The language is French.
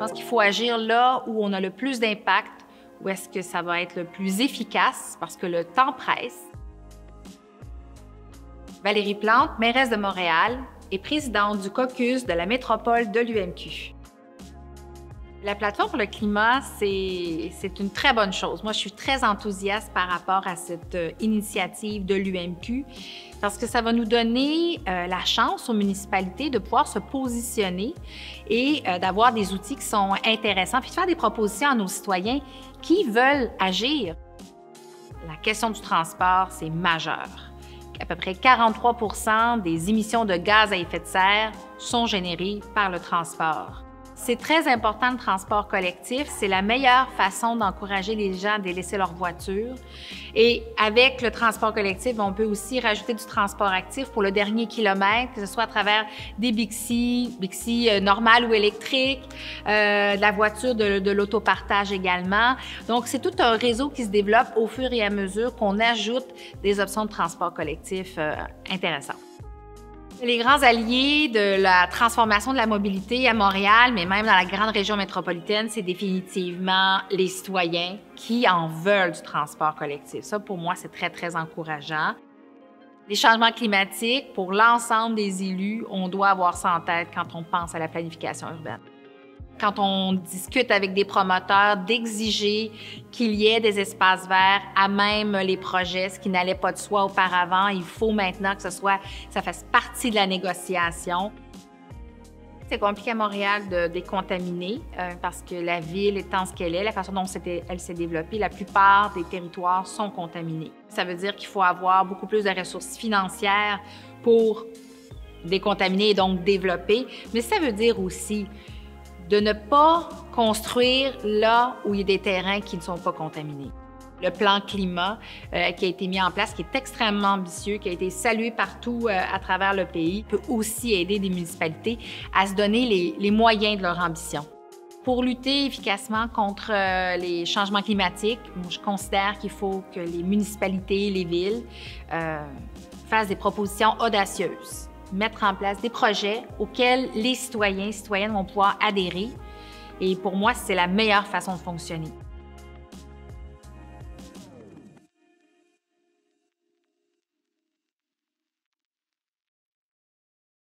pense qu'il faut agir là où on a le plus d'impact, où est-ce que ça va être le plus efficace, parce que le temps presse. Valérie Plante, mairesse de Montréal, et présidente du caucus de la métropole de l'UMQ. La plateforme pour le climat, c'est une très bonne chose. Moi, je suis très enthousiaste par rapport à cette initiative de l'UMQ parce que ça va nous donner la chance aux municipalités de pouvoir se positionner et d'avoir des outils qui sont intéressants, puis de faire des propositions à nos citoyens qui veulent agir. La question du transport, c'est majeur. À peu près 43 des émissions de gaz à effet de serre sont générées par le transport. C'est très important le transport collectif. C'est la meilleure façon d'encourager les gens à délaisser leur voiture. Et avec le transport collectif, on peut aussi rajouter du transport actif pour le dernier kilomètre, que ce soit à travers des Bixi normales ou électriques, de la voiture, de l'autopartage également. Donc, c'est tout un réseau qui se développe au fur et à mesure qu'on ajoute des options de transport collectif intéressantes. Les grands alliés de la transformation de la mobilité à Montréal, mais même dans la grande région métropolitaine, c'est définitivement les citoyens qui en veulent du transport collectif. Ça, pour moi, c'est très, très encourageant. Les changements climatiques, pour l'ensemble des élus, on doit avoir ça en tête quand on pense à la planification urbaine. Quand on discute avec des promoteurs, d'exiger qu'il y ait des espaces verts à même les projets, ce qui n'allait pas de soi auparavant, il faut maintenant que ça fasse partie de la négociation. C'est compliqué à Montréal de décontaminer parce que la ville étant ce qu'elle est, la façon dont elle s'est développée, la plupart des territoires sont contaminés. Ça veut dire qu'il faut avoir beaucoup plus de ressources financières pour décontaminer et donc développer, mais ça veut dire aussi de ne pas construire là où il y a des terrains qui ne sont pas contaminés. Le plan climat qui a été mis en place, qui est extrêmement ambitieux, qui a été salué partout à travers le pays, peut aussi aider des municipalités à se donner les moyens de leur ambition. Pour lutter efficacement contre les changements climatiques, je considère qu'il faut que les municipalités, les villes fassent des propositions audacieuses, mettre en place des projets auxquels les citoyens et citoyennes vont pouvoir adhérer. Et pour moi, c'est la meilleure façon de fonctionner.